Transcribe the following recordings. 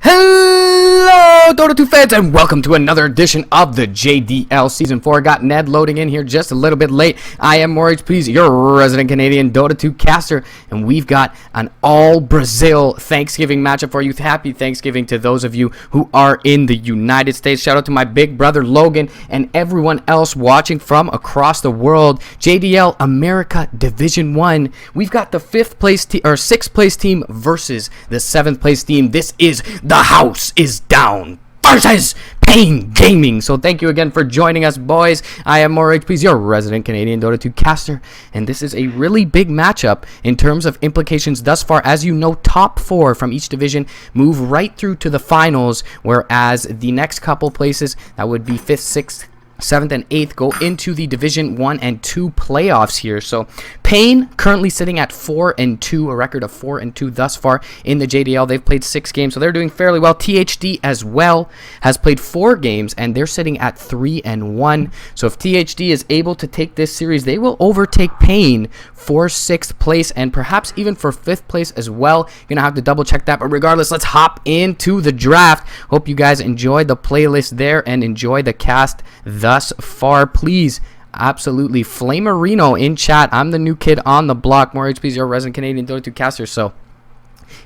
Hello, Dota 2 fans, and welcome to another edition of the JDL Season 4. Got Ned loading in here just a little bit late. I am more HP's, your resident Canadian Dota 2 caster, and we've got an all-Brazil Thanksgiving matchup for you. Happy Thanksgiving to those of you who are in the United States. Shout out to my big brother Logan and everyone else watching from across the world. JDL America Division 1. We've got the 6th place team versus the 7th place team. This is The House is Down versus Pain Gaming. So thank you again for joining us, boys. I am more HP's, your resident Canadian Dota 2 caster, and this is a really big matchup in terms of implications thus far. As you know, top 4 from each division move right through to the finals, whereas the next couple places, that would be 5th, 6th, 7th and 8th, go into the Division 1 and 2 playoffs here. So Pain currently sitting at 4-2, a record of 4-2 thus far in the JDL. They've played 6 games, so they're doing fairly well. THD as well has played 4 games, and they're sitting at 3-1. So if THD is able to take this series, they will overtake Pain for 6th place and perhaps even for 5th place as well. You're gonna have to double check that, but regardless, let's hop into the draft. Hope you guys enjoyed the playlist there and enjoy the cast thus far. Please absolutely Flamerino in chat. I'm the new kid on the block. More HP's, your resident Canadian Dota 2 caster. So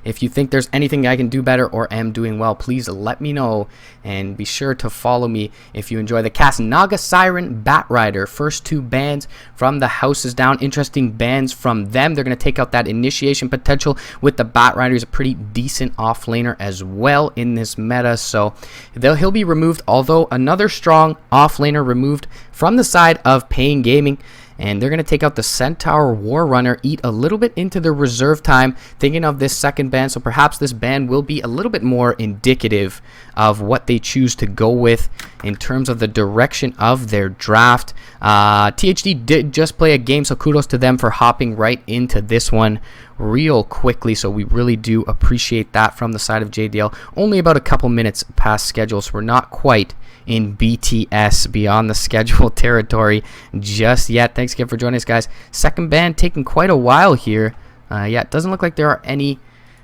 if you think there's anything I can do better or am doing well, please let me know, and be sure to follow me if you enjoy the cast. Naga Siren, Bat Rider, first 2 bans from The House is Down. Interesting bans from them. They're going to take out that initiation potential with the Bat Rider. He's a pretty decent offlaner as well in this meta, so he'll be removed, although another strong offlaner removed from the side of Pain Gaming. And they're going to take out the Centaur War Runner, eat a little bit into the reserve time, thinking of this second ban. So perhaps this ban will be a little bit more indicative of what they choose to go with in terms of the direction of their draft. THD did just play a game, so kudos to them for hopping right into this one real quickly. So we really do appreciate that from the side of JDL. Only about a couple minutes past schedule, so we're not quite in BTS, beyond the schedule territory, just yet. Thanks again for joining us, guys. Second ban taking quite a while here. Yeah, it doesn't look like there are any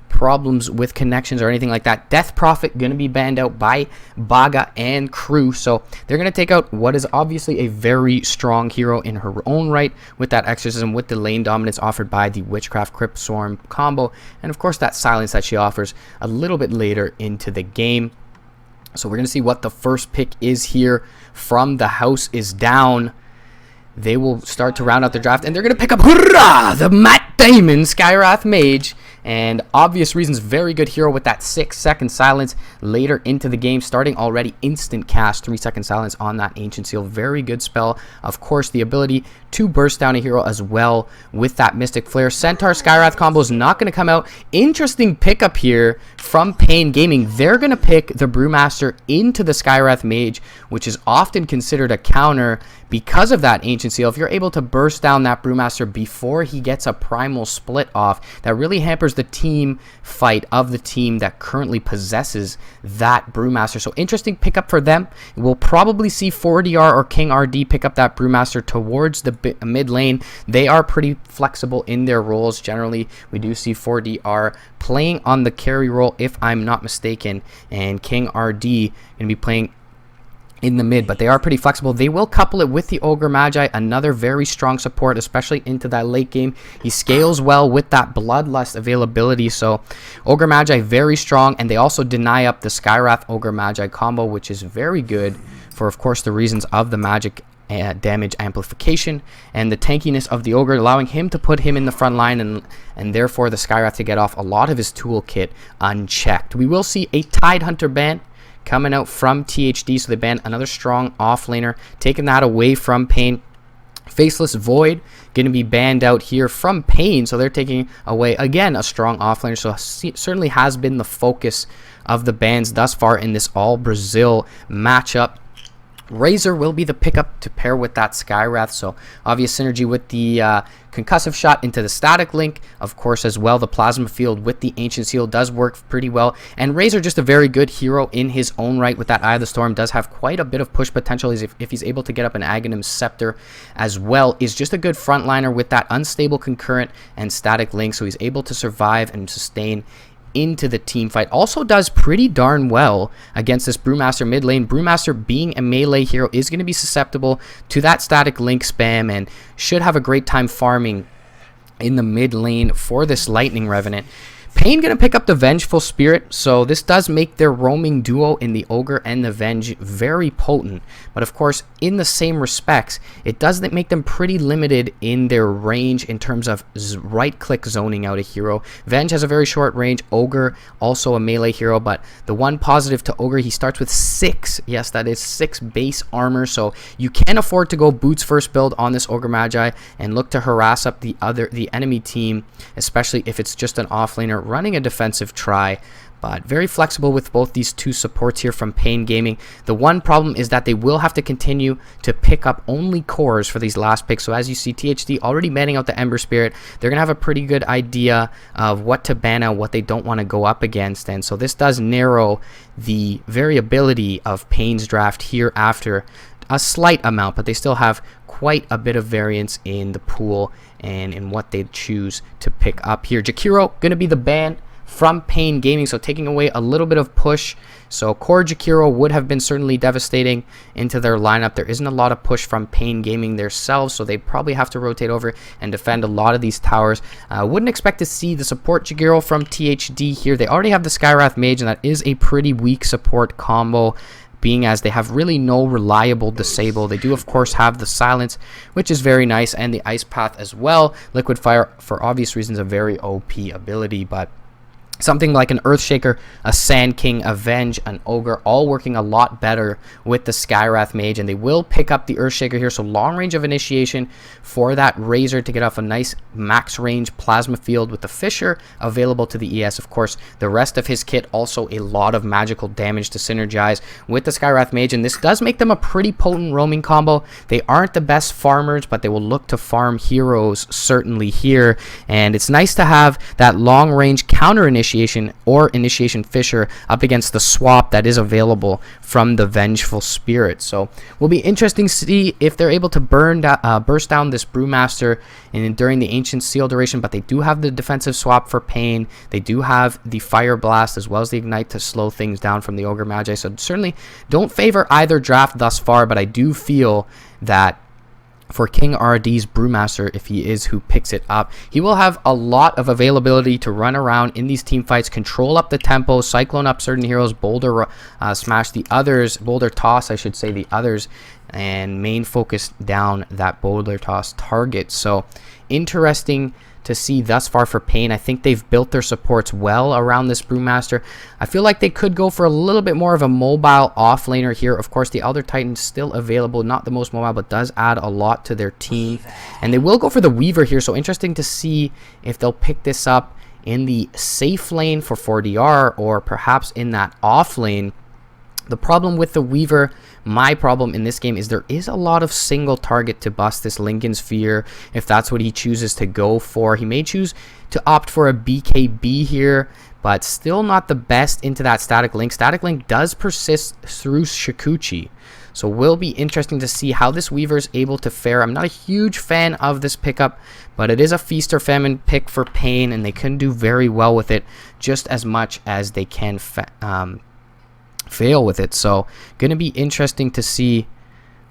problems with connections or anything like that. Death Prophet going to be banned out by Baga and crew, so they're going to take out what is obviously a very strong hero in her own right with that exorcism, with the lane dominance offered by the Witchcraft Crypt Swarm combo, and of course that silence that she offers a little bit later into the game. So we're going to see what the first pick is here from The House is Down. They will start to round out their draft, and they're going to pick up the Matt Damon Skywrath Mage. And obvious reasons, very good hero with that 6-second silence later into the game, starting already instant cast, 3-second silence on that Ancient Seal. Very good spell. Of course, the ability to burst down a hero as well with that Mystic Flare. Centaur Skywrath combo is not going to come out. Interesting pickup here from Pain Gaming. They're going to pick the Brewmaster into the Skywrath Mage, which is often considered a counter because of that Ancient Seal. If you're able to burst down that Brewmaster before he gets a primal split off, that really hampers the team fight of the team that currently possesses that Brewmaster. So interesting pickup for them. We'll probably see 4DR or King RD pick up that Brewmaster towards the mid lane. They are pretty flexible in their roles. Generally, we do see 4DR playing on the carry role, if I'm not mistaken, and King RD going to be playing in the mid, but they are pretty flexible. They will couple it with the Ogre Magi, another very strong support, especially into that late game. He scales well with that Bloodlust availability, so Ogre Magi very strong, and they also deny up the Skywrath Ogre Magi combo, which is very good for, of course, the reasons of the magic damage amplification and the tankiness of the Ogre, allowing him to put him in the front line, and therefore the Skywrath to get off a lot of his toolkit unchecked. We will see a Tidehunter ban coming out from THD, so they ban another strong offlaner, taking that away from Pain. Faceless Void going to be banned out here from Pain, so they're taking away again a strong offlaner. So certainly has been the focus of the bans thus far in this all Brazil matchup. Razor will be the pickup to pair with that Skywrath, so obvious synergy with the concussive shot into the static link. Of course, as well, the plasma field with the Ancient Seal does work pretty well, and Razor, just a very good hero in his own right with that Eye of the Storm, does have quite a bit of push potential. If he's able to get up an Aghanim Scepter as well, is just a good frontliner with that unstable concurrent and static link, so he's able to survive and sustain into the team fight. Also does pretty darn well against this Brewmaster mid lane. Brewmaster, being a melee hero, is going to be susceptible to that static link spam and should have a great time farming in the mid lane for this Lightning Revenant. Pain going to pick up the Vengeful Spirit, so this does make their roaming duo in the Ogre and the Venge very potent. But of course, in the same respects, it does make them pretty limited in their range in terms of right-click zoning out a hero. Venge has a very short range. Ogre, also a melee hero, but the one positive to Ogre, he starts with 6. Yes, that is 6 base armor, so you can afford to go boots first build on this Ogre Magi and look to harass up the enemy team, especially if it's just an offlaner running a defensive try. But very flexible with both these two supports here from Pain Gaming. The one problem is that they will have to continue to pick up only cores for these last picks. So as you see, THD already banning out the Ember Spirit. They're going to have a pretty good idea of what to ban out, what they don't want to go up against. And so this does narrow the variability of Pain's draft here after a slight amount, but they still have quite a bit of variance in the pool and in what they choose to pick up here. Jakiro going to be the ban from Pain Gaming, so taking away a little bit of push. So core Jakiro would have been certainly devastating into their lineup. There isn't a lot of push from Pain Gaming themselves, so they probably have to rotate over and defend a lot of these towers. Wouldn't expect to see the support Jakiro from THD here. They already have the Skywrath Mage, and that is a pretty weak support combo, being as they have really no reliable disable. They do of course have the silence, which is very nice, and the ice path as well. Liquid fire, for obvious reasons, a very OP ability, but something like an Earthshaker, a Sand King, a Venge, an Ogre, all working a lot better with the Skywrath Mage, and they will pick up the Earthshaker here, so long range of initiation for that Razor to get off a nice max range plasma field with the Fisher available to the ES. Of course, the rest of his kit also a lot of magical damage to synergize with the Skywrath Mage, and this does make them a pretty potent roaming combo. They aren't the best farmers, but they will look to farm heroes certainly here, and it's nice to have that long range counter initiation or initiation Fisher up against the swap that is available from the Vengeful Spirit. So will be interesting to see if they're able to burst down this Brewmaster during the Ancient Seal duration, but they do have the defensive swap for Pain. They do have the Fire Blast as well as the Ignite to slow things down from the Ogre Magi. So certainly don't favor either draft thus far, but I do feel that for King RD's Brewmaster, if he is who picks it up, he will have a lot of availability to run around in these team fights, control up the tempo, cyclone up certain heroes, boulder smash the others, boulder toss I should say the others, and main focus down that boulder toss target. So interesting to see thus far for Pain. I think they've built their supports well around this Brewmaster. I feel like they could go for a little bit more of a mobile offlaner here. Of course, the Elder Titan's still available, not the most mobile, but does add a lot to their team. And they will go for the Weaver here, so interesting to see if they'll pick this up in the safe lane for 4DR or perhaps in that off lane. The problem with the Weaver, my problem in this game, is there is a lot of single target to bust this Lincoln Sphere if that's what he chooses to go for. He may choose to opt for a BKB here, but still not the best into that Static Link. Static Link does persist through Shikuchi, so will be interesting to see how this Weaver is able to fare. I'm not a huge fan of this pickup, but it is a Feast or Famine pick for Pain, and they can do very well with it just as much as they can fail with it. So going to be interesting to see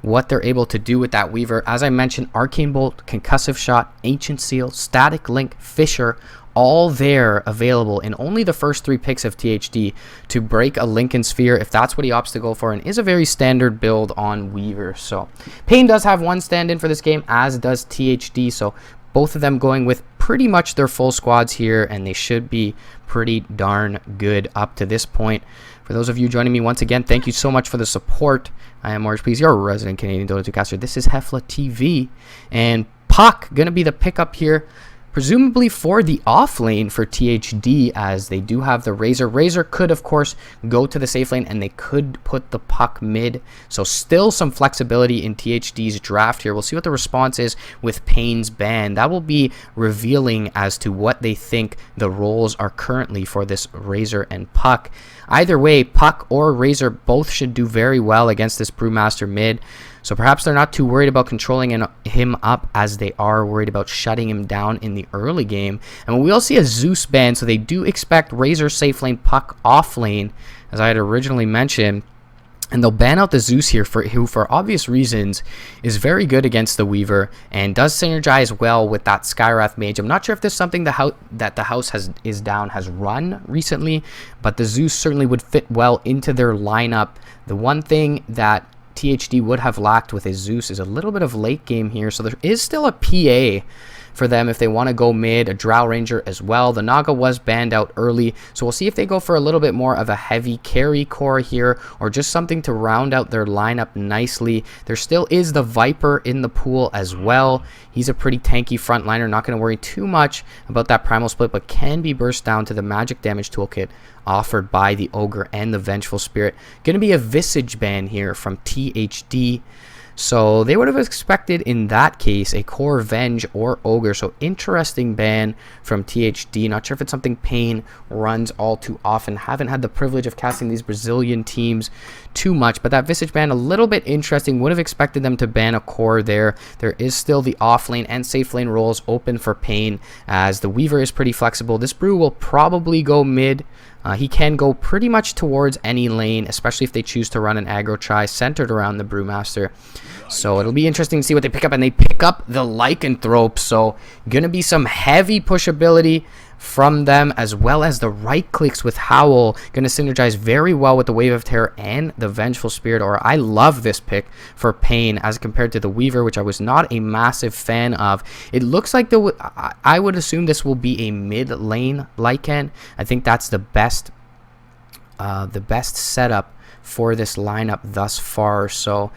what they're able to do with that Weaver. As I mentioned, Arcane Bolt, Concussive Shot, Ancient Seal, Static Link, Fisher, all there available in only the first 3 picks of THD to break a Lincoln Sphere if that's what he opts to go for, and is a very standard build on Weaver. So Pain does have one stand-in for this game, as does THD, so both of them going with pretty much their full squads here, and they should be pretty darn good up to this point. For those of you joining me once again, thank you so much for the support. I am Orange Please, your resident Canadian Dota 2 caster. This is HeflaTV, and Puck going to be the pickup here, presumably for the off lane for THD, as they do have the Razor. Razor could, of course, go to the safe lane, and they could put the Puck mid. So still some flexibility in THD's draft here. We'll see what the response is with Pain's ban. That will be revealing as to what they think the roles are currently for this Razor and Puck. either way, Puck or Razor both should do very well against this Brewmaster mid. So perhaps they're not too worried about controlling him up as they are worried about shutting him down in the early game. And we'll see a Zeus ban, so they do expect Razor safe lane, Puck off lane, as I had originally mentioned. And they'll ban out the Zeus here, who for obvious reasons is very good against the Weaver and does synergize well with that Skywrath Mage. I'm not sure if this is something that the house has run recently, but the Zeus certainly would fit well into their lineup. The one thing that THD would have lacked with his Zeus is a little bit of late game here, so there is still a PA for them if they want to go mid, a Drow Ranger as well. The Naga was banned out early, so we'll see if they go for a little bit more of a heavy carry core here, or just something to round out their lineup nicely. There still is the Viper in the pool as well. He's a pretty tanky frontliner, not going to worry too much about that primal split, but can be burst down to the magic damage toolkit offered by the Ogre and the Vengeful Spirit. Going to be a Visage ban here from THD. So they would have expected in that case a core Venge or Ogre. So interesting ban from THD. Not sure if it's something Pain runs all too often. Haven't had the privilege of casting these Brazilian teams too much, but that Visage ban a little bit interesting. Would have expected them to ban a core there. There is still the off lane and safe lane roles open for Pain, as the Weaver is pretty flexible. This Brew will probably go mid. He can go pretty much towards any lane, especially if they choose to run an aggro try centered around the Brewmaster. So it'll be interesting to see what they pick up, and they pick up the Lycanthrope, so gonna be some heavy pushability from them, as well as the right clicks with Howl. Gonna synergize very well with the Wave of Terror and the Vengeful Spirit, or I love this pick for Pain as compared to the Weaver, which I was not a massive fan of. It looks like I would assume this will be a mid lane Lycan. I think that's the best setup for this lineup thus far. So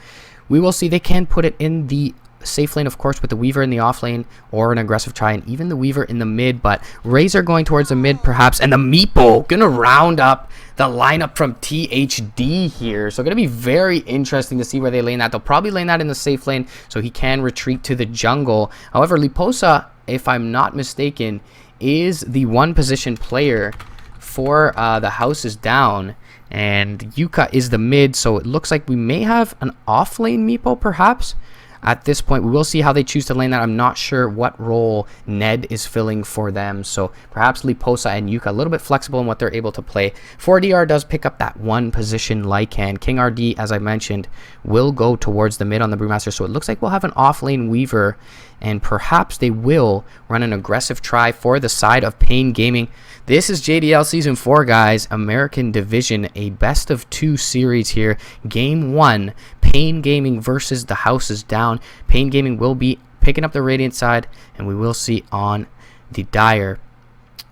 we will see. They can put it in the safe lane, of course, with the Weaver in the off lane, or an aggressive try, and even the Weaver in the mid, but Razor going towards the mid perhaps, and the Meepo gonna round up the lineup from THD here. So gonna be very interesting to see where they lane that. They'll probably lane that in the safe lane so he can retreat to the jungle. However, Liposa, if I'm not mistaken, is the one position player for the House is Down, and Yuka is the mid, so it looks like we may have an off lane Meepo perhaps. At this point, we will see how they choose to lane that. I'm not sure what role Ned is filling for them. So perhaps Liposa and Yuka a little bit flexible in what they're able to play. 4DR does pick up that one position Lycan. King RD, as I mentioned, will go towards the mid on the Brewmaster. So it looks like we'll have an off lane Weaver, and perhaps they will run an aggressive try for the side of Pain Gaming. This is JDL Season 4, guys. American Division, a best of 2 series here. Game 1, Pain Gaming versus the House is Down. Pain Gaming will be picking up the Radiant side, and we will see on the Dire,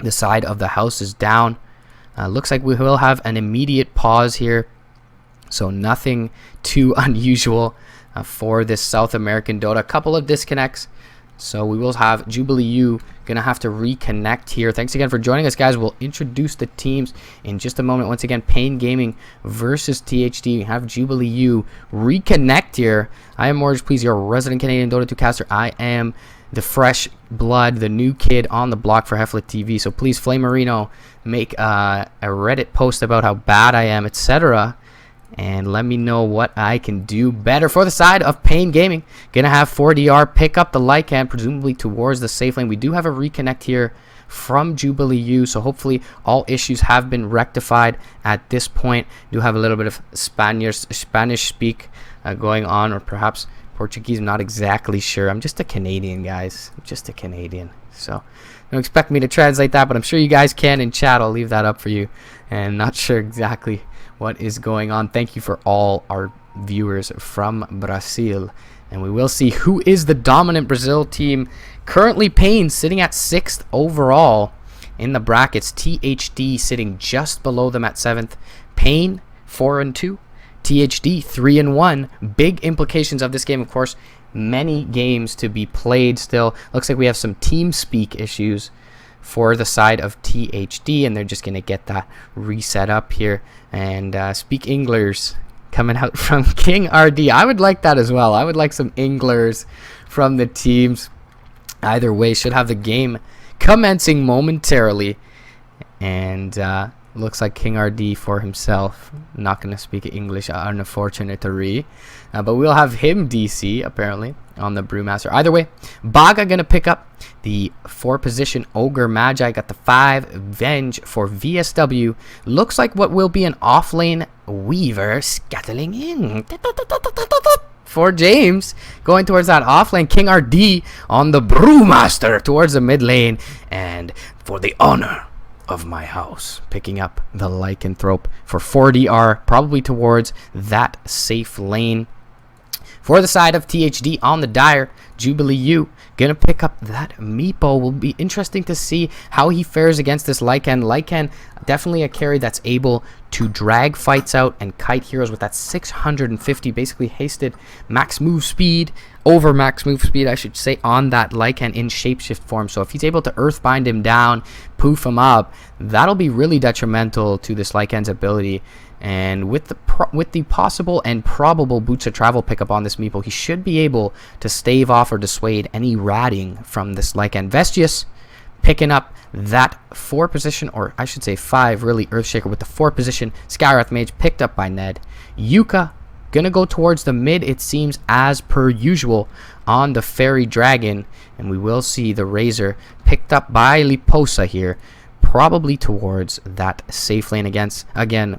the side of the House is Down. Looks like we will have an immediate pause here, so nothing too unusual for this South American Dota. A couple of disconnects. So we will have Jubilee U gonna have to reconnect here. Thanks again for joining us, guys. We'll introduce the teams in just a moment. Once again, Pain Gaming versus THD. We have Jubilee U reconnect here. I am Morris, please, your resident Canadian Dota 2 caster. I am the fresh blood, the new kid on the block for HeflaTV. So please, Flame Marino, make a Reddit post about how bad I am, etc., and let me know what I can do better for the side of Pain Gaming. Gonna have 4DR pick up the Lycan, presumably towards the safe lane. We do have a reconnect here from Jubilee U, so hopefully all issues have been rectified at this point. Do have a little bit of Spanish speak going on, or perhaps Portuguese. I'm not exactly sure. I'm just a Canadian, guys. I'm just a Canadian. So don't expect me to translate that, but I'm sure you guys can in chat. I'll leave that up for you. And not sure exactly what is going on. Thank you for all our viewers from Brazil. And we will see who is the dominant Brazil team. Currently, Pain sitting at 6th overall in the brackets. THD sitting just below them at 7th. Pain 4-2. THD 3-1. Big implications of this game, of course. Many games to be played still. Looks like we have some team speak issues for the side of THD, and they're just going to get that reset up here. And speak English coming out from King RD. I would like that as well. I would like some English from the teams. Either way, should have the game commencing momentarily. And Looks like King RD for himself. Not going to speak English, unfortunately. But we'll have him DC, apparently, on the Brewmaster. Either way, Baga going to pick up the 4-position Ogre Magi. Got the 5 Venge for VSW. Looks like what will be an offlane Weaver scattling in for James. Going towards that offlane, King RD on the Brewmaster towards the mid lane. And for the honor of my house, picking up the Lycanthrope for 4DR, probably towards that safe lane. For the side of THD on the Dire, Jubilee U gonna pick up that Meepo. Will be interesting to see how he fares against this Lycan. Lycan, definitely a carry that's able to drag fights out and kite heroes with that 650, basically hasted max move speed, over max move speed, I should say, on that Lycan in shapeshift form. So if he's able to earthbind him down, poof him up, that'll be really detrimental to this Lycan's ability. And with the possible and probable Boots of Travel pickup on this Meepo, he should be able to stave off or dissuade any ratting from this Lycan. Vestius picking up that 4-position, or I should say 5, really, Earthshaker with the 4-position Skywrath Mage picked up by Ned. Yuka gonna go towards the mid, it seems, as per usual, on the Fairy Dragon. And we will see the Razor picked up by Liposa here, probably towards that safe lane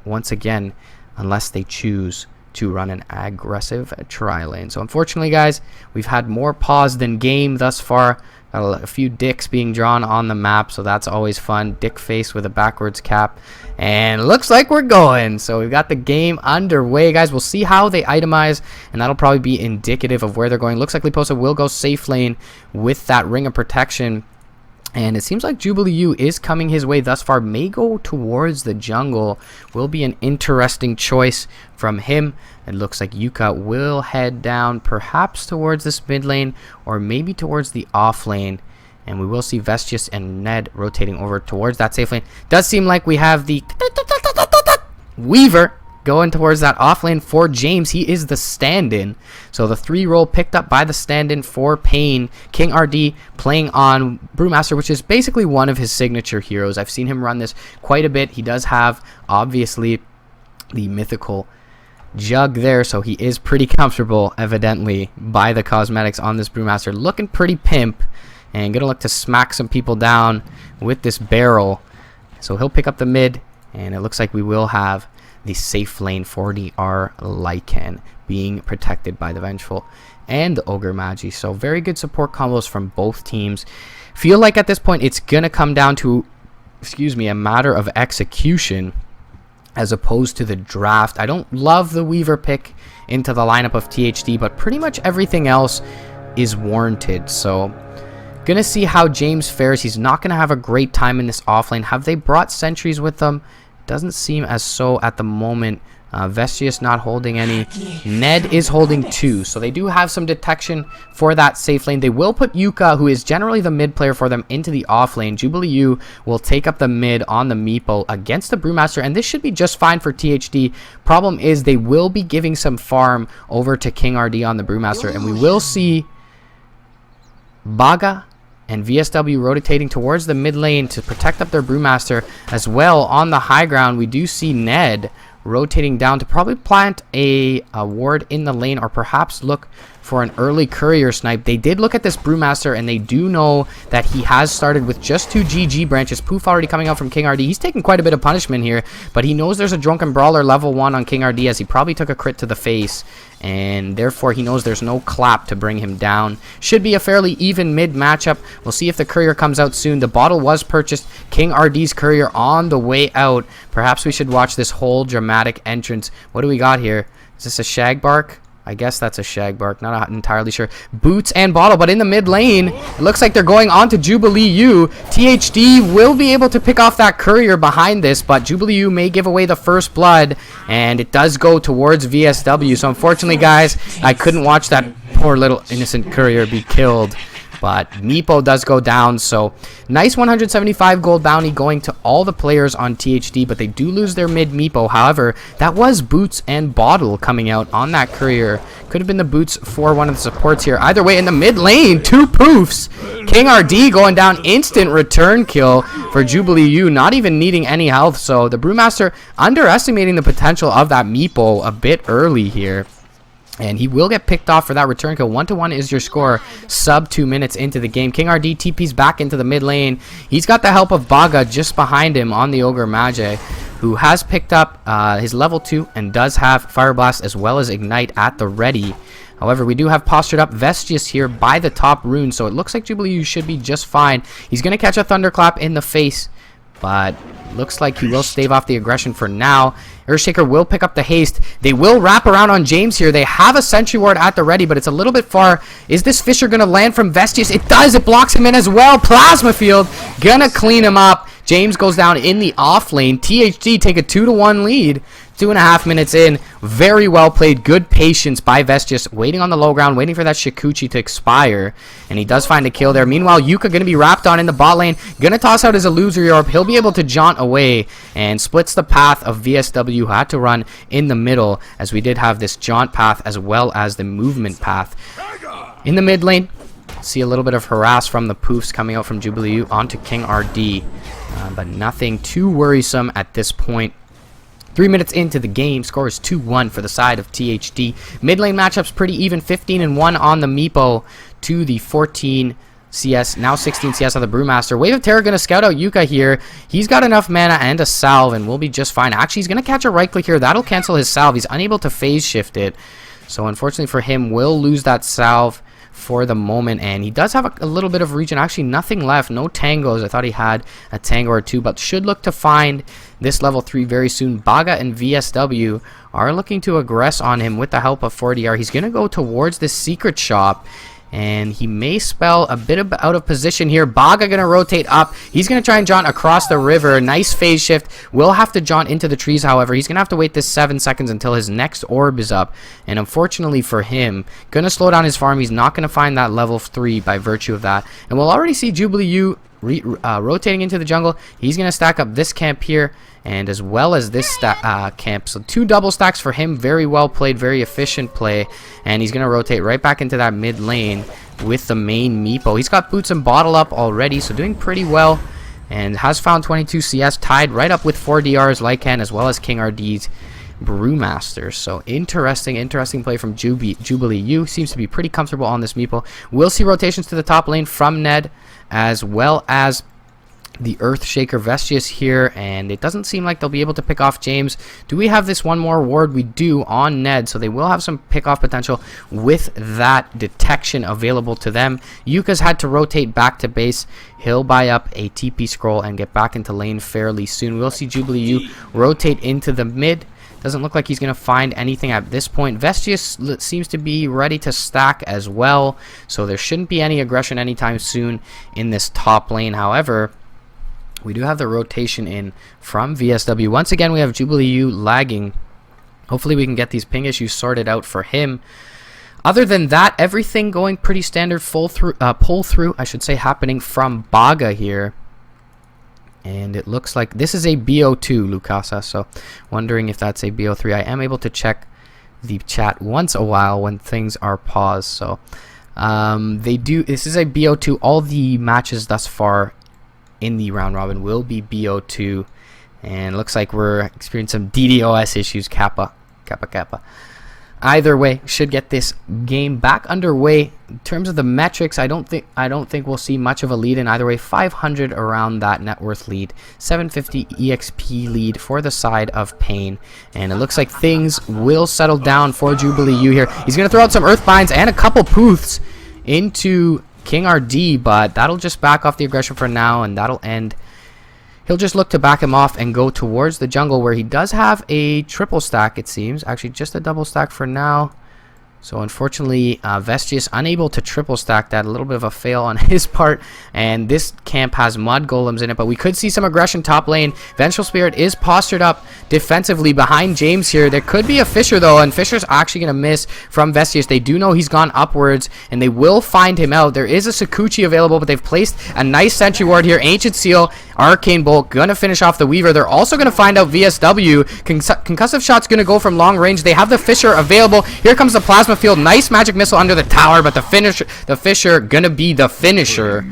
once again, unless they choose to run an aggressive tri-lane. So unfortunately, guys, we've had more pause than game thus far. Got a few dicks being drawn on the map, so that's always fun. Dick face with a backwards cap, and looks like we're going. So we've got the game underway, guys. We'll see how they itemize, and that'll probably be indicative of where they're going. Looks like Liposa will go safe lane with that Ring of Protection. And it seems like Jubilee U is coming his way thus far. May go towards the jungle. Will be an interesting choice from him. It looks like Yuka will head down perhaps towards this mid lane or maybe towards the off lane. And we will see Vestius and Ned rotating over towards that safe lane. Does seem like we have the Weaver going towards that off lane for James. He is the stand-in. So the 3-roll picked up by the stand-in for Pain. King RD playing on Brewmaster, which is basically one of his signature heroes. I've seen him run this quite a bit. He does have, obviously, the mythical jug there, so he is pretty comfortable, evidently, by the cosmetics on this Brewmaster. Looking pretty pimp, and gonna look to smack some people down with this barrel. So he'll pick up the mid, and it looks like we will have the safe lane 40R Lycan being protected by the Vengeful and the Ogre Magi. So very good support combos from both teams. Feel like at this point it's gonna come down to, a matter of execution as opposed to the draft. I don't love the Weaver pick into the lineup of THD, but pretty much everything else is warranted. So gonna see how James fares. He's not gonna have a great time in this offlane. Have they brought sentries with them? Doesn't seem as so at the moment. Vestius not holding any. Ned is holding 2, so they do have some detection for that safe lane. They will put Yuka, who is generally the mid player for them, into the off lane. Jubilee U will take up the mid on the Meepo against the Brewmaster, and this should be just fine for THD. Problem is they will be giving some farm over to King RD on the Brewmaster, and we will see Baga and VSW rotating towards the mid lane to protect up their Brewmaster as well. On the high ground, we do see Ned rotating down to probably plant a ward in the lane, or perhaps look for an early courier snipe. They did look at this Brewmaster, and they do know that he has started with just 2 GG branches. Poof already coming out from King RD. He's taking quite a bit of punishment here, but he knows there's a Drunken Brawler level 1 on King RD, as he probably took a crit to the face, and therefore he knows there's no clap to bring him down. Should be a fairly even mid matchup. We'll see if the courier comes out soon. The bottle was purchased. King RD's courier on the way out. Perhaps we should watch this whole dramatic entrance. What do we got here? Is this a Shagbark? I guess that's a Shagbark, not entirely sure. Boots and bottle, but in the mid lane, it looks like they're going on to Jubilee U. THD will be able to pick off that courier behind this, but Jubilee U may give away the first blood, and it does go towards VSW. So unfortunately, guys, I couldn't watch that poor little innocent courier be killed but Meepo does go down. So nice 175 gold bounty going to all the players on THD, but they do lose their mid Meepo. However, that was Boots and Bottle coming out on that courier. Could have been the Boots for one of the supports here. Either way, in the mid lane, 2 poofs. King RD going down, instant return kill for Jubilee U, not even needing any health. So the Brewmaster underestimating the potential of that Meepo a bit early here. And he will get picked off for that return kill. 1-1 is your score, sub 2 minutes into the game. King RD TP's back into the mid lane. He's got the help of Baga just behind him on the Ogre Magi, who has picked up his level 2 and does have Fire Blast as well as Ignite at the ready. However, we do have postured up Vestius here by the top rune, so it looks like Jubilee U should be just fine. He's going to catch a Thunderclap in the face, but looks like he will stave off the aggression for now. Earthshaker will pick up the haste. They will wrap around on James here. They have a Sentry Ward at the ready, but it's a little bit far. Is this Fisher going to land from Vestius? It does. It blocks him in as well. Plasma Field gonna clean him up. James goes down in the off lane. THD take a 2-1 lead. 2.5 minutes in. Very well played. Good patience by Vestius. Waiting on the low ground. Waiting for that Shikuchi to expire. And he does find a kill there. Meanwhile, Yuka going to be wrapped on in the bot lane. Going to toss out his Illusory Orb. He'll be able to jaunt away. And splits the path of VSW, who had to run in the middle. As we did have this jaunt path as well as the movement path. In the mid lane, see a little bit of harass from the poofs coming out from Jubilee U onto King RD. But nothing too worrisome at this point. 3 minutes into the game, score is 2-1 for the side of THD. Mid lane matchups pretty even, 15-1 on the Meepo to the 14 CS, now 16 CS on the Brewmaster. Wave of Terror going to scout out Yuka here. He's got enough mana and a salve and will be just fine. Actually, he's going to catch a right click here. That'll cancel his salve. He's unable to phase shift it. So unfortunately for him, will lose that salve for the moment, and he does have a little bit of regen. Actually, nothing left, no tangos. I thought he had a tango or two, but should look to find this level 3 very soon. Baga and VSW are looking to aggress on him with the help of 4DR. He's going to go towards this secret shop, and he may spell a bit of out of position here. Baga going to rotate up. He's going to try and jaunt across the river. Nice phase shift. Will have to jaunt into the trees, however. He's going to have to wait this 7 seconds until his next orb is up. And unfortunately for him, going to slow down his farm. He's not going to find that level 3 by virtue of that. And we'll already see Jubilee U rotating into the jungle. He's going to stack up this camp here, and as well as this camp. So 2 double stacks for him. Very well played, very efficient play. And he's going to rotate right back into that mid lane with the main Meepo. He's got Boots and Bottle up already, so doing pretty well. And has found 22 CS, tied right up with 4 DRs, Lycan, as well as King RD's Brewmaster. So interesting play from Jubilee U. Seems to be pretty comfortable on this Meepo. We'll see rotations to the top lane from Ned, as well as the Earthshaker Vestius here, and it doesn't seem like they'll be able to pick off James. Do we have this one more ward? We do on Ned, so they will have some pick off potential with that detection available to them. Yuka's had to rotate back to base. He'll buy up a TP scroll and get back into lane fairly soon. We'll see Jubilee U rotate into the mid. Doesn't look like he's going to find anything at this point. Vestius seems to be ready to stack as well, so there shouldn't be any aggression anytime soon in this top lane. However, we do have the rotation in from VSW. Once again, we have Jubilee U lagging. Hopefully we can get these ping issues sorted out for him. Other than that, everything going pretty standard. Pull through, I should say, happening from Baga here. And it looks like this is a BO2, Lucasa, so wondering if that's a BO3. I am able to check the chat once a while when things are paused. So this is a BO2. All the matches thus far in the round robin will be BO2, and it looks like we're experiencing some DDoS issues. Kappa. Either way, should get this game back underway. In terms of the metrics, I don't think we'll see much of a lead in either way. 500 around that net worth lead, 750 EXP lead for the side of Pain, and it looks like things will settle down for Jubilee U here. He's going to throw out some Earthbinds and a couple Pooths into King RD, but that'll just back off the aggression for now, and that'll end. He'll just look to back him off and go towards the jungle, where he does have a triple stack, it seems. Actually, just a double stack for now. So unfortunately, Vestius unable to triple stack that. A little bit of a fail on his part. And this camp has mud golems in it, but we could see some aggression top lane. Vengeful Spirit is postured up defensively behind James here. There could be a Fissure though, and Fissure's actually going to miss from Vestius. They do know he's gone upwards, and they will find him out. There is a Sakuchi available, but they've placed a nice sentry ward here. Ancient Seal, Arcane Bolt, gonna finish off the Weaver. They're also gonna find out VSW. Concussive Shot's gonna go from long range. They have the Fissure available. Here comes the Plasma Field. Nice Magic Missile under the tower, but the Fissure gonna be the finisher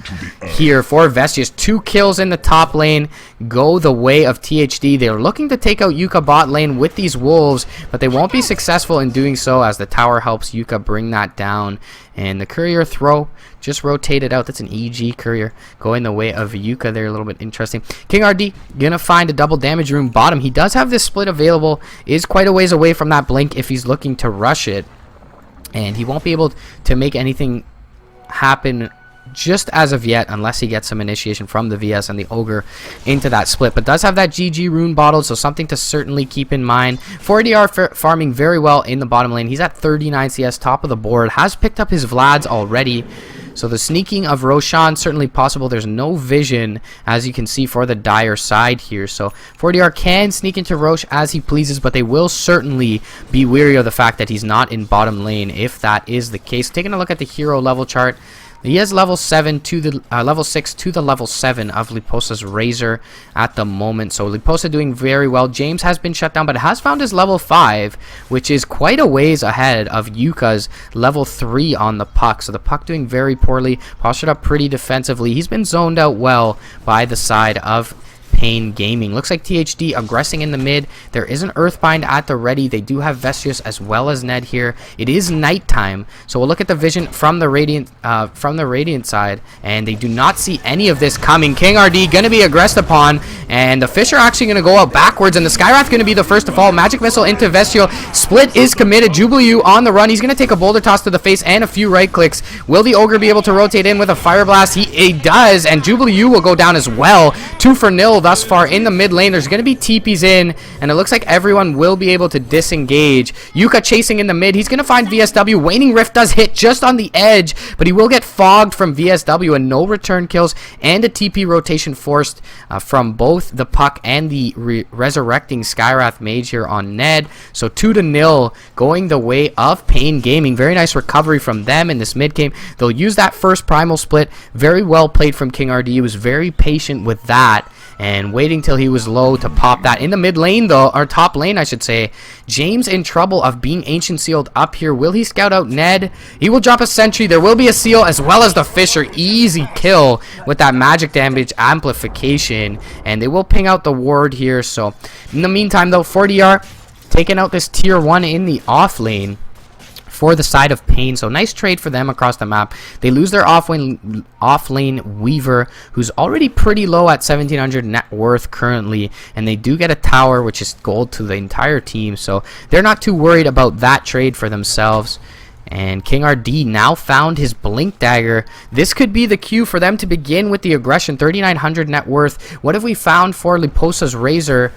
here for Vestius. 2 kills in the top lane go the way of THD. They're looking to take out Yuka bot lane with these wolves, but they won't be successful in doing so as the tower helps Yuka bring that down. And the Courier throw just rotated out. That's an EG Courier going the way of Yuka there. A little bit interesting. King RD gonna find a double damage room bottom. He does have this split available. Is quite a ways away from that blink if he's looking to rush it. And he won't be able to make anything happen just as of yet unless he gets some initiation from the VS and the Ogre into that split, but does have that GG rune bottled, so something to certainly keep in mind. 4DR farming very well in the bottom lane. He's at 39 CS, top of the board, has picked up his Vlads already, so the sneaking of Roshan certainly possible. There's no vision, as you can see, for the Dire side here, so 4DR can sneak into Rosh as he pleases, but they will certainly be wary of the fact that he's not in bottom lane if that is the case. Taking a look at the hero level chart, he has level 7 to the level 6 to the level 7 of Liposa's Razor at the moment. So Liposa doing very well. James has been shut down, but has found his level 5, which is quite a ways ahead of Yuka's level 3 on the Puck. So the Puck doing very poorly, postured up pretty defensively. He's been zoned out well by the side of Pain Gaming. Looks like THD aggressing in the mid. There is an Earthbind at the ready. They do have Vestius as well as Ned here. It is nighttime, so we'll look at the vision from the Radiant side, and they do not see any of this coming. King RD gonna be aggressed upon, and the Fissure actually gonna go out backwards, and the Skywrath gonna be the first to fall. Magic Missile into Vestial. Split is committed. Jubilee on the run. He's gonna take a boulder toss to the face and a few right clicks. Will the Ogre be able to rotate in with a Fire Blast? He does, and Jubilee will go down as well. 2-0 thus far in the mid lane. There's going to be TPs in, and it looks like everyone will be able to disengage. Yuka chasing in the mid. He's going to find VSW. Waning Rift does hit just on the edge, but he will get fogged from VSW, and no return kills and a TP rotation forced from both the Puck and the resurrecting Skywrath Mage here on Ned. So 2-0 going the way of Pain Gaming. Very nice recovery from them in this mid game. They'll use that first primal split. Very well played from King RD. He was very patient with that and waiting till he was low to pop that. In the mid lane though, or top lane I should say, James in trouble of being Ancient Sealed up here. Will he scout out Ned? He will drop a sentry. There will be a seal as well as the Fissure. Easy kill with that magic damage amplification, and they will ping out the ward here. So in the meantime though, 4DR taking out this tier 1 in the off lane for the side of Pain. So nice trade for them across the map. They lose their off lane Weaver, who's already pretty low at 1700 net worth currently, and they do get a tower, which is gold to the entire team, so they're not too worried about that trade for themselves. And King RD now found his Blink Dagger. This could be the cue for them to begin with the aggression. 3900 net worth. What have we found for Liposa's Razor?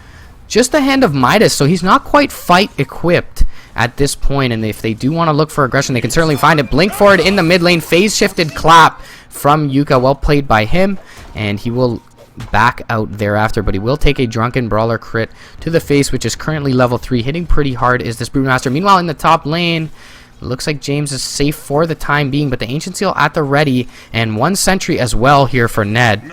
Just a Hand of Midas, so he's not quite fight equipped at this point, and if they do want to look for aggression, they can certainly find it. Blink forward in the mid lane, phase shifted clap from Yuka, well played by him, and he will back out thereafter, but he will take a Drunken Brawler crit to the face, which is currently level 3, hitting pretty hard is this Brewmaster. Meanwhile, in the top lane, looks like James is safe for the time being, but the Ancient Seal at the ready, and 1 sentry as well here for Ned.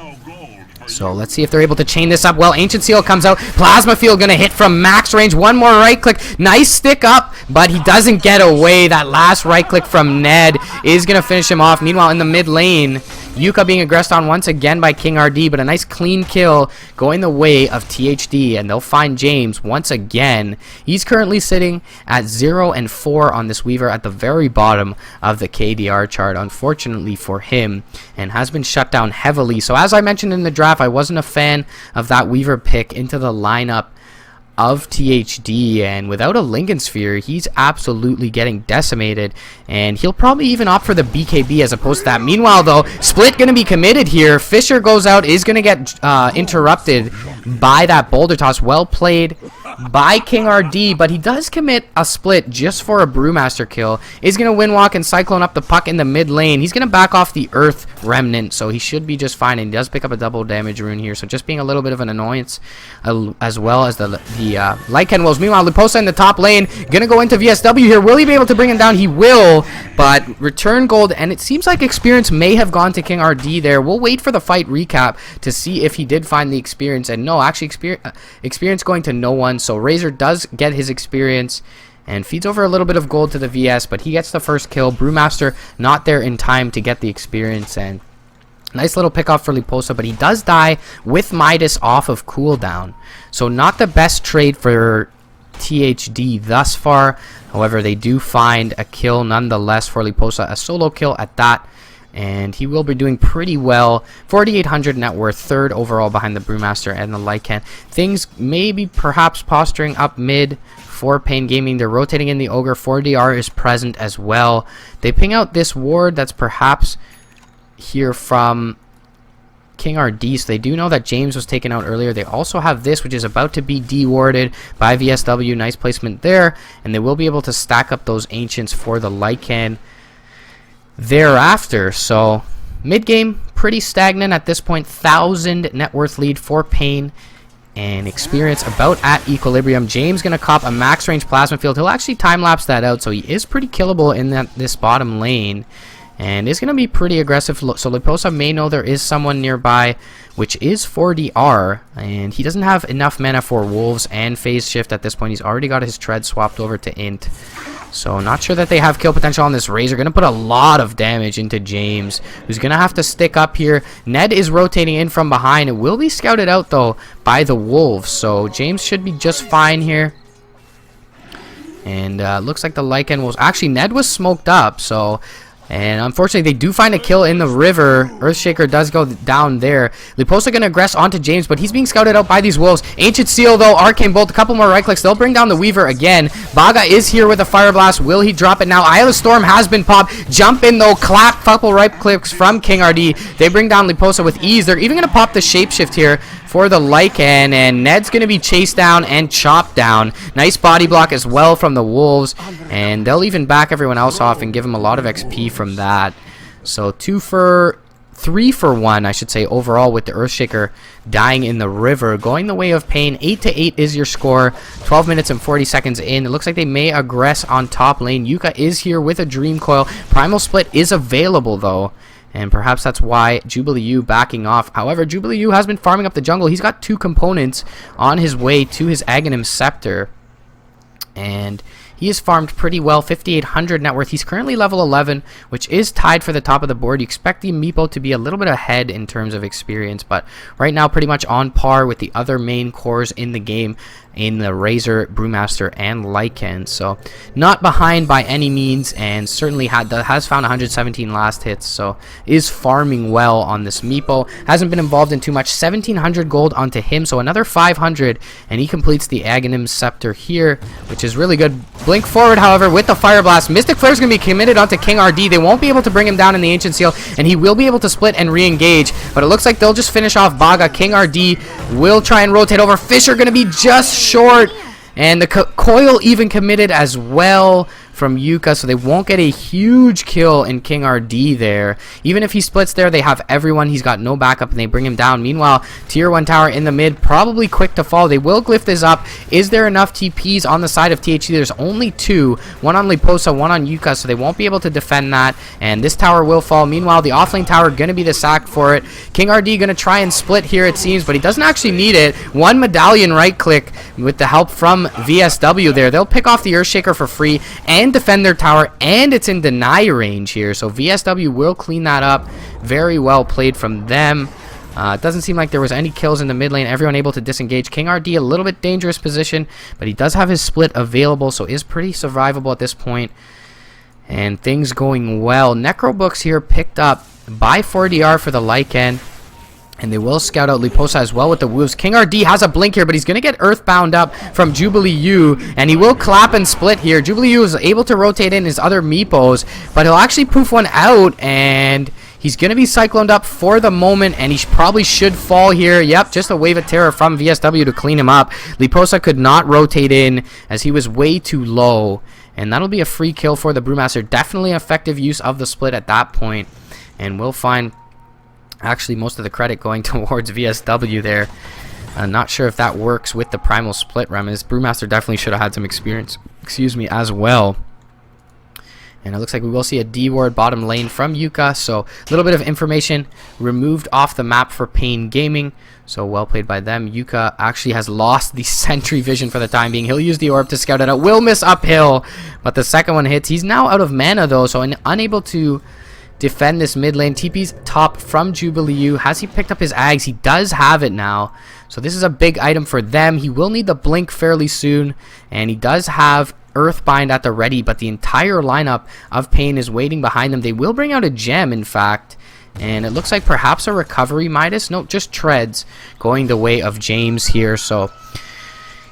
So let's see if they're able to chain this up. Well, Ancient Seal comes out. Plasma Field going to hit from max range. 1 more right click. Nice stick up, but he doesn't get away. That last right click from Ned is going to finish him off. Meanwhile, in the mid lane, Yuka being aggressed on once again by King RD, but a nice clean kill going the way of THD, and they'll find James once again. He's currently sitting at 0 and 4 on this Weaver at the very bottom of the KDR chart, unfortunately for him, and has been shut down heavily. So as I mentioned in the draft, I wasn't a fan of that Weaver pick into the lineup of THD, and without a Lincoln Sphere, he's absolutely getting decimated, and he'll probably even opt for the BKB as opposed to that. Meanwhile though, split gonna be committed here. Fissure goes out, is gonna get interrupted by that boulder toss. Well played by King RD, but he does commit a split just for a Brewmaster kill. He's going to win walk and Cyclone up the puck in the mid lane. He's going to back off the Earth Remnant, so he should be just fine, and he does pick up a double damage rune here, so just being a little bit of an annoyance, as well as the Lycan Wolves. Meanwhile, Liposa in the top lane, going to go into VSW here. Will he be able to bring him down? He will, but return gold, and it seems like experience may have gone to King RD there. We'll wait for the fight recap to see if he did find the experience, and no, actually experience going to no one, so Razor does get his experience and feeds over a little bit of gold to the VS, but he gets the first kill. Brewmaster not there in time to get the experience, and nice little pick off for Liposa, but he does die with Midas off of cooldown, so not the best trade for THD thus far. However, they do find a kill nonetheless for Liposa, a solo kill at that, and he will be doing pretty well. 4,800 net worth, third overall behind the Brewmaster and the Lycan. Things maybe perhaps posturing up mid for Pain Gaming. They're rotating in the Ogre. 4DR is present as well. They ping out this ward that's perhaps here from King RD, so they do know that James was taken out earlier. They also have this, which is about to be dewarded by VSW. Nice placement there, and they will be able to stack up those Ancients for the Lycan thereafter. So mid game pretty stagnant at this point. 1,000 net worth lead for Pain, and experience about at equilibrium. James gonna cop a max range plasma field. He'll actually time lapse that out, so he is pretty killable in this bottom lane, and is gonna be pretty aggressive. So Liposa may know there is someone nearby, which is 4DR, and he doesn't have enough mana for Wolves and Phase Shift at this point. He's already got his Tread swapped over to Int, so not sure that they have kill potential on this Razor. Gonna put a lot of damage into James, who's gonna have to stick up here. Ned is rotating in from behind. It will be scouted out though by the Wolves, so James should be just fine here. And looks like the Lycan was actually, Ned was smoked up, so, and unfortunately they do find a kill in the river. Earthshaker does go down there. Liposa gonna aggress onto James, but he's being scouted out by these Wolves. Ancient Seal though, Arcane Bolt, a couple more right clicks, they'll bring down the Weaver again. Baga is here with a Fire Blast. Will he drop it now? Eye of the Storm has been popped. Jump in though, clap, couple right clicks from King RD. They bring down Liposa with ease. They're even gonna pop the Shapeshift here for the Lycan, and Ned's gonna be chased down and chopped down. Nice body block as well from the Wolves, and they'll even back everyone else off and give him a lot of XP from that. So 3 for 1, I should say, overall, with the Earthshaker dying in the river. Going the way of Pain. 8-8 is your score. 12 minutes and 40 seconds in. It looks like they may aggress on top lane. Yuka is here with a Dream Coil. Primal Split is available though, and perhaps that's why Jubilee U backing off. However, Jubilee U has been farming up the jungle. He's got 2 components on his way to his Aghanim Scepter, and he has farmed pretty well. 5,800 net worth. He's currently level 11, which is tied for the top of the board. You expect the Meepo to be a little bit ahead in terms of experience, but right now pretty much on par with the other main cores in the game, in the Razor, Brewmaster, and Lycan. So not behind by any means, and certainly has found 117 last hits, so is farming well on this Meepo. Hasn't been involved in too much. 1,700 gold onto him, so another 500, and he completes the Aghanim Scepter here, which is really good. Blink forward, however, with the Fire Blast. Mystic Flare is going to be committed onto King RD. They won't be able to bring him down in the Ancient Seal, and he will be able to split and re-engage, but it looks like they'll just finish off Baga. King RD will try and rotate over. Fisher going to be just short, and the coil even committed as well from Yuka, so they won't get a huge kill in King RD there. Even if he splits there, they have everyone. He's got no backup, and they bring him down. Meanwhile, tier 1 tower in the mid, probably quick to fall. They will glyph this up. Is there enough TPs on the side of THD? There's only 2. One on Liposa, one on Yuka, so they won't be able to defend that, and this tower will fall. Meanwhile, the offlane tower going to be the sack for it. King RD going to try and split here, it seems, but he doesn't actually need it. One medallion right click with the help from VSW there. They'll pick off the Earthshaker for free and defend their tower, and it's in deny range here, so VSW will clean that up. Very well played from them. It doesn't seem like there was any kills in the mid lane. Everyone able to disengage. King RD a little bit dangerous position, but he does have his split available, so is pretty survivable at this point, and things going well. Necro Books here picked up by 4DR for the Lycan, and they will scout out Liposa as well with the Wolves. King RD has a blink here, but he's going to get Earthbound up from Jubilee U, and he will clap and split here. Jubilee U is able to rotate in his other Meepos, but he'll actually poof one out, and He's going to be cycloned up for the moment, and he probably should fall here. Yep, just a wave of terror from VSW to clean him up. Liposa could not rotate in as he was way too low, and that'll be a free kill for the Brewmaster. Definitely effective use of the split at that point, and we'll find actually most of the credit going towards VSW there. I'm not sure if that works with the primal split remnants. Brewmaster definitely should have had some experience, as well. And it looks like we will see a D ward bottom lane from Yuka. So a little bit of information removed off the map for Pain Gaming. So well played by them. Yuka actually has lost the sentry vision for the time being. He'll use the orb to scout it out. Will miss uphill, but the second one hits. He's now out of mana though, so unable to defend this mid lane. TP's top from Jubilee. Has he picked up his Ags? He does have it now. So this is a big item for them. He will need the blink fairly soon, and he does have Earthbind at the ready, but the entire lineup of Pain is waiting behind them. They will bring out a gem, in fact, and it looks like perhaps a recovery Midas. No, just treads going the way of James here. So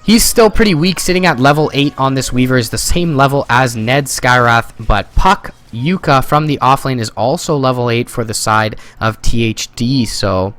he's still pretty weak, sitting at level 8 on this Weaver. Is the same level as Ned Skyrath, but Puck Yuka from the offlane is also level 8 for the side of THD. So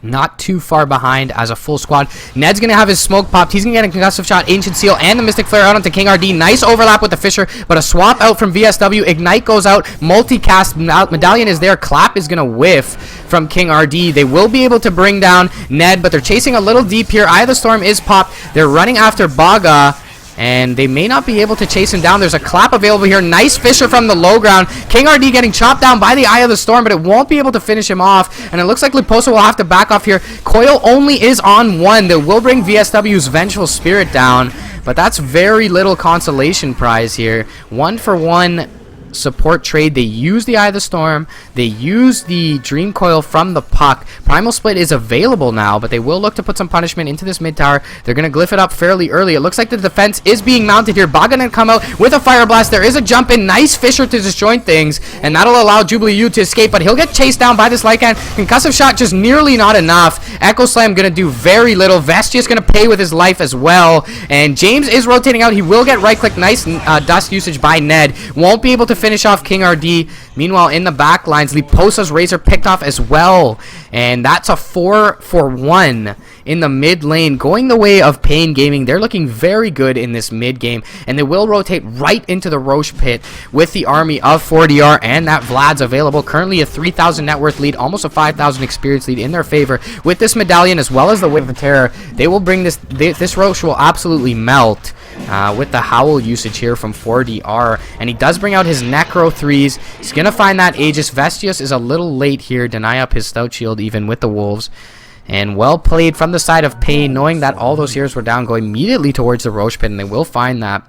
not too far behind as a full squad. Ned's going to have his smoke popped. He's going to get a concussive shot, Ancient Seal, and the Mystic Flare out onto King RD. Nice overlap with the Fisher, but a swap out from VSW. Ignite goes out. Multicast Medallion is there. Clap is going to whiff from King RD. They will be able to bring down Ned, but they're chasing a little deep here. Eye of the Storm is popped. They're running after Baga, and they may not be able to chase him down. There's a clap available here. Nice Fisher from the low ground. King RD getting chopped down by the Eye of the Storm, but it won't be able to finish him off. And it looks like Liposa will have to back off here. Coil only is on 1. They will bring VSW's Vengeful Spirit down, but that's very little consolation prize here. 1-for-1 support trade. They use the Eye of the Storm. They use the Dream Coil from the Puck. Primal Split is available now, but they will look to put some punishment into this mid tower. They're going to glyph it up fairly early. It looks like the defense is being mounted here. Baga going to come out with a Fire Blast. There is a jump in. Nice Fisher to disjoint things, and that'll allow Jubilee U to escape, but he'll get chased down by this Lycan. Concussive Shot just nearly not enough. Echo Slam going to do very little. Vestius going to pay with his life as well, and James is rotating out. He will get right click. Nice dust usage by Ned. Won't be able to finish off King RD. Meanwhile, in the back lines, Liposa's Razor picked off as well, and that's a 4-for-1 in the mid lane, going the way of Pain Gaming. They're looking very good in this mid game, and they will rotate right into the Roche pit with the army of 4DR, and that Vlad's available. Currently a 3,000 net worth lead, almost a 5,000 experience lead in their favor. With this medallion as well as the Wave of Terror, they will bring this Roche will absolutely melt. With the Howl usage here from 4DR, and he does bring out his Necro 3s. He's gonna find that Aegis. Vestius is a little late here, deny up his Stout Shield even with the Wolves, and well played from the side of Pain, knowing that all those heroes were down, going immediately towards the Roche pit, and they will find that.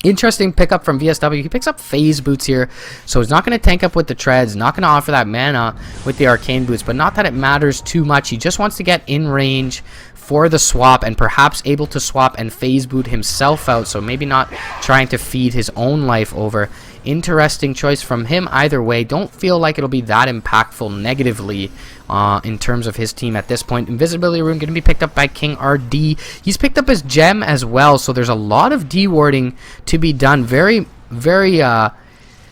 Interesting pickup from VSW. He picks up Phase Boots here, so he's not going to tank up with the Treads, not going to offer that mana with the Arcane Boots, but not that it matters too much. He just wants to get in range for the swap, and perhaps able to swap and Phase Boot himself out, so maybe not trying to feed his own life over. Interesting choice from him either way. Don't feel like it'll be that impactful negatively in terms of his team at this point. Invisibility Rune going to be picked up by King RD. He's picked up his gem as well, so there's a lot of dewarding to be done. Very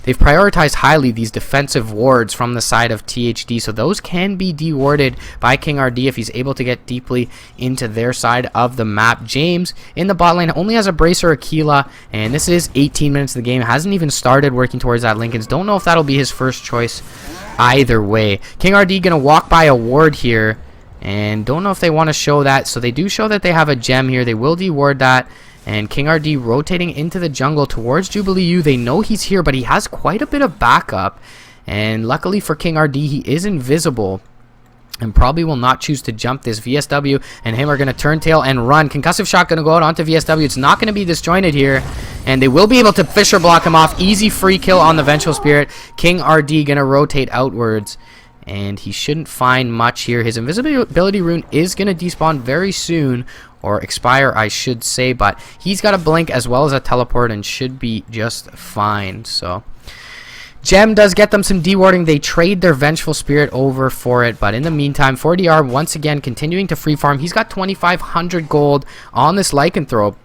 they've prioritized highly these defensive wards from the side of THD, so those can be dewarded by King RD if he's able to get deeply into their side of the map. James in the bot lane only has a Bracer Aquila, and this is 18 minutes of the game. Hasn't even started working towards that Lincolns. Don't know if that'll be his first choice either way. King RD gonna walk by a ward here, and don't know if they want to show that, so they do show that they have a gem here. They will deward that. And King RD rotating into the jungle towards Jubilee U. They know he's here, but he has quite a bit of backup. And luckily for King RD, he is invisible and probably will not choose to jump this. VSW and him are going to turn tail and run. Concussive Shot going to go out onto VSW. It's not going to be disjointed here, and they will be able to Fisher block him off. Easy free kill on the Vengeful Spirit. King RD going to rotate outwards, and he shouldn't find much here. His invisibility rune is going to despawn very soon, or expire I should say, but he's got a blink as well as a teleport and should be just fine. So Gem does get them some dewarding. They trade their Vengeful Spirit over for it, but in the meantime 4DR once again continuing to free farm. He's got 2,500 gold on this Lycanthrope,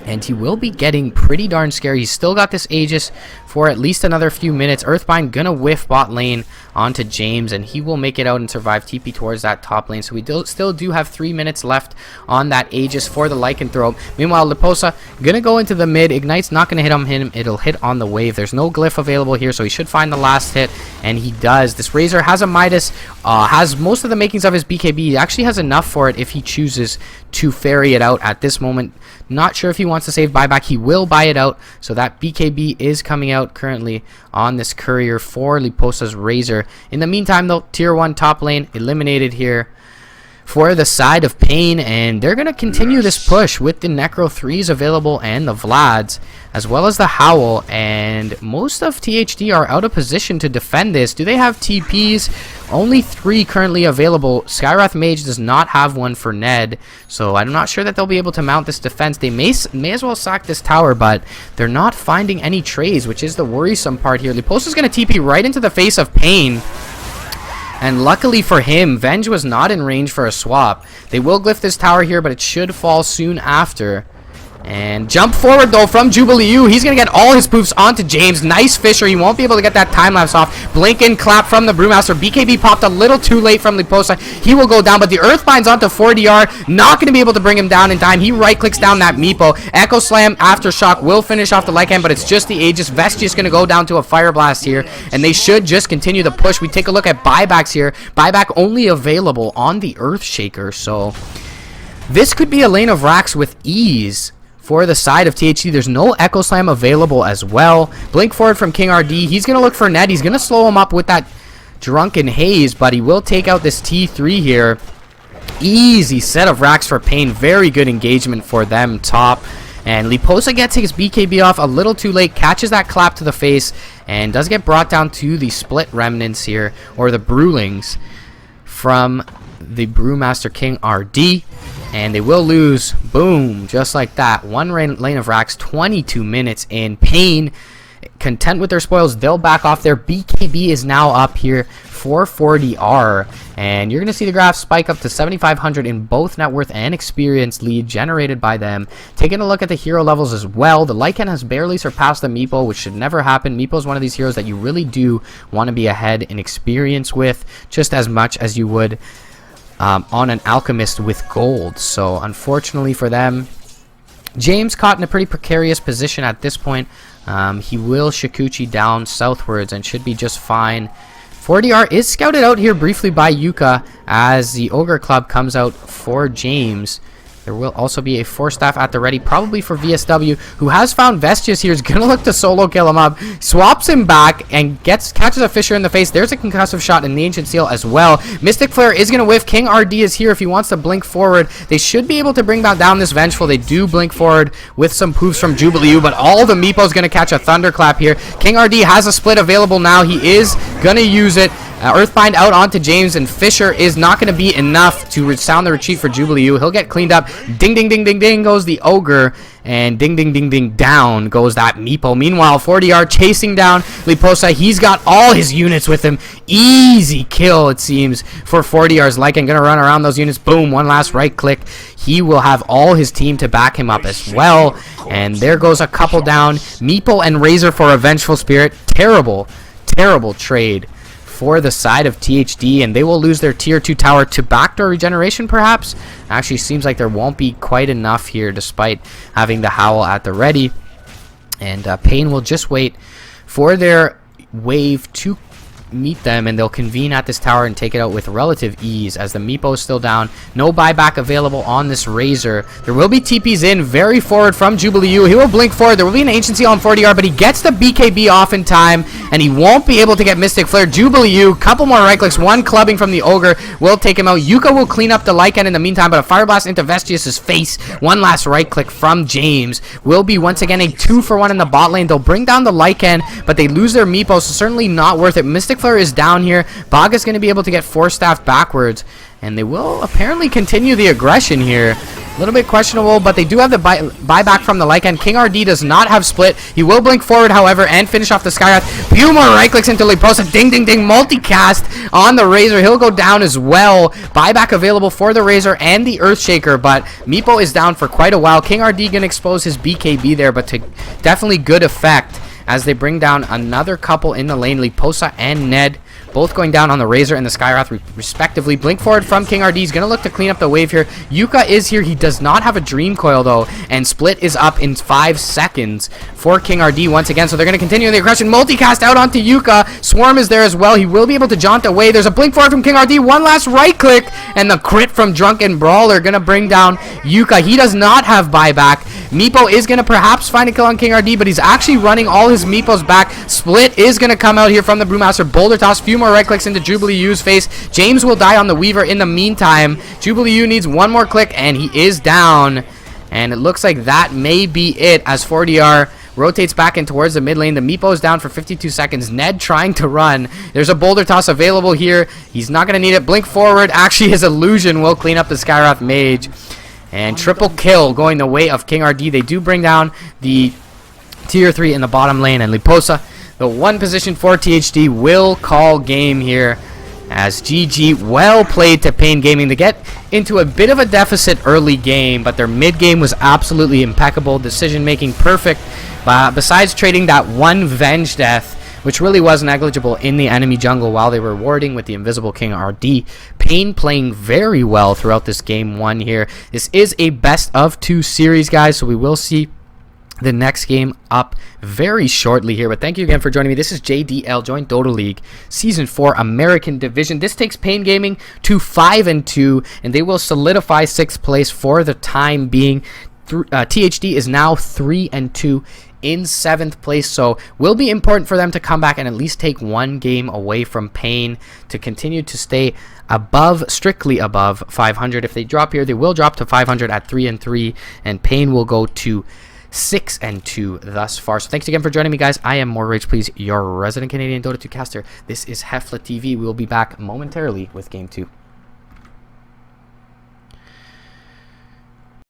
And he will be getting pretty darn scary. He's still got this Aegis for at least another few minutes. Earthbind gonna whiff bot lane onto James, and he will make it out and survive TP towards that top lane. So we still do have 3 minutes left on that Aegis for the Lycanthrope. Meanwhile, Liposa gonna go into the mid. Ignite's not gonna hit on him. It'll hit on the wave. There's no glyph available here, so he should find the last hit, and he does. This Razor has a Midas, has most of the makings of his BKB. He actually has enough for it if he chooses to ferry it out at this moment. Not sure if he wants to save buyback. He will buy it out. So that BKB is coming out currently on this courier for Liposa's Razor. In the meantime, though, tier 1 top lane eliminated here for the side of Pain, and they're going to continue this push with the Necro 3s available and the Vlads, as well as the Howl, and most of THD are out of position to defend this. Do they have TPs? Only 3 currently available. Skywrath Mage does not have one for Ned, so I'm not sure that they'll be able to mount this defense. They may as well sack this tower, but they're not finding any trays, which is the worrisome part here. Liposa's going to TP right into the face of Pain. And luckily for him, Venge was not in range for a swap. They will glyph this tower here, but it should fall soon after. And jump forward, though, from Jubilee. He's going to get all his poofs onto James. Nice Fisher. He won't be able to get that time-lapse off. Blink and clap from the Brewmaster. BKB popped a little too late from Liposa. He will go down, but the Earthbind's onto 4DR. Not going to be able to bring him down in time. He right-clicks down that Meepo. Echo Slam, Aftershock will finish off the Lycan, but it's just the Aegis. Vestius going to go down to a Fire Blast here, and they should just continue the push. We take a look at buybacks here. Buyback only available on the Earthshaker, so this could be a lane of racks with ease. For the side of THD, there's no Echo Slam available as well. Blink forward from King RD. He's going to look for Ned. He's going to slow him up with that Drunken Haze, but he will take out this T3 here. Easy set of racks for Pain. Very good engagement for them top. And Liposa gets his BKB off a little too late, catches that clap to the face, and does get brought down to the split remnants here, or the Brewlings from the Brewmaster King RD. And they will lose. Boom. Just like that. One lane of racks. 22 minutes in. Pain, content with their spoils, they'll back off. Their BKB is now up here for 40R. And you're going to see the graph spike up to 7,500 in both net worth and experience lead generated by them. Taking a look at the hero levels as well. The Lycan has barely surpassed the Meepo, which should never happen. Meepo is one of these heroes that you really do want to be ahead in experience with, just as much as you would on an Alchemist with gold. So unfortunately for them, James caught in a pretty precarious position at this point. He will Shikuchi down southwards and should be just fine. 4DR is scouted out here briefly by Yuka as the Ogre Club comes out for James. There will also be a Force Staff at the ready, probably for VSW, who has found Vestius here. Is going to look to solo kill him up. Swaps him back and catches a Fisher in the face. There's a concussive shot in the Ancient Seal as well. Mystic Flare is going to whiff. King RD is here if he wants to blink forward. They should be able to bring down this Vengeful. They do blink forward with some poofs from Jubilee, but all the Meepo's going to catch a Thunderclap here. King RD has a split available now. He is going to use it. Earthbind out onto James, and Fisher is not going to be enough to sound the retreat for Jubilee. He'll get cleaned up. Ding, ding, ding, ding, ding goes the Ogre, and ding, ding, ding, ding down goes that Meepo. Meanwhile, 4DR chasing down Liposa. He's got all his units with him. Easy kill, it seems, for 4DR's Lycan. Going to run around those units. Boom, one last right click. He will have all his team to back him up as well. And there goes a couple down. Meepo and Razor for a Vengeful Spirit. Terrible, terrible trade for the side of THD, and they will lose their tier 2 tower to backdoor regeneration perhaps. Actually seems like there won't be quite enough here despite having the Howl at the ready. And Pain will just wait for their wave to meet them, and they'll convene at this tower and take it out with relative ease as the Meepo is still down. No buyback available on this Razor. There will be TPs in very forward from Jubilee. He will blink forward. There will be an Ancient Seal on 40R, but he gets the BKB off in time, and he won't be able to get Mystic Flare. Jubilee, couple more right clicks, one clubbing from the Ogre will take him out. Yuka will clean up the Lycan in the meantime, but a Fire Blast into Vestius' face. One last right click from James. Will be once again a 2-for-1 in the bot lane. They'll bring down the Lycan, but they lose their Meepo, so certainly not worth it. Mystic Flare is down here. Baga's going to be able to get Force Staff backwards, and they will apparently continue the aggression here. A little bit questionable, but they do have the buyback from the Lycan. King RD does not have split. He will blink forward, however, and finish off the Skywrath. Few more right clicks into Liposa. Ding, ding, ding. Multicast on the Razor. He'll go down as well. Buyback available for the Razor and the Earthshaker, but Meepo is down for quite a while. King RD gonna expose his BKB there, but to definitely good effect as they bring down another couple in the lane. Liposa and Ned both going down on the Razor and the Skywrath respectively. Blink forward from King RD. He's going to look to clean up the wave here. Yuka is here. He does not have a Dream Coil, though, and Split is up in 5 seconds for King RD once again. So they're going to continue the aggression. Multicast out onto Yuka. Swarm is there as well. He will be able to jaunt away. There's a blink forward from King RD. One last right click, and the crit from Drunken Brawler going to bring down Yuka. He does not have buyback. Meepo is going to perhaps find a kill on King RD, but he's actually running all his Meepos back. Split is going to come out here from the Brewmaster. Boulder toss, few more right clicks into Jubilee U's face. James will die on the Weaver in the meantime. Jubilee U needs one more click, and he is down. And it looks like that may be it as 4DR rotates back in towards the mid lane. The Meepo is down for 52 seconds. Ned trying to run. There's a Boulder toss available here. He's not going to need it. Blink forward. Actually, his illusion will clean up the Skywrath Mage. And triple kill going the way of King RD. They do bring down the tier 3 in the bottom lane, and Liposa, the one position for THD, will call game here as GG. Well played to Pain Gaming to get into a bit of a deficit early game, but their mid game was absolutely impeccable. Decision making perfect, besides trading that one Venge Death, which really was negligible in the enemy jungle while they were warding with the Invisible King RD. Pain playing very well throughout this game 1 here. This is a best of 2 series, guys, so we will see the next game up very shortly here. But thank you again for joining me. This is JDL Joint Dota League Season 4 American Division. This takes Pain Gaming to 5-2, and they will solidify 6th place for the time being. THD is now 3-2 in 7th place, so will be important for them to come back and at least take 1 game away from Pain to continue to stay above, strictly above 500. If they drop here, they will drop to 500 at 3-3, and Pain will go to 6-2 thus far. So thanks again for joining me, guys. I am More Rage Please, your resident Canadian Dota 2 caster. This is HeflaTV. We will be back momentarily with Game 2.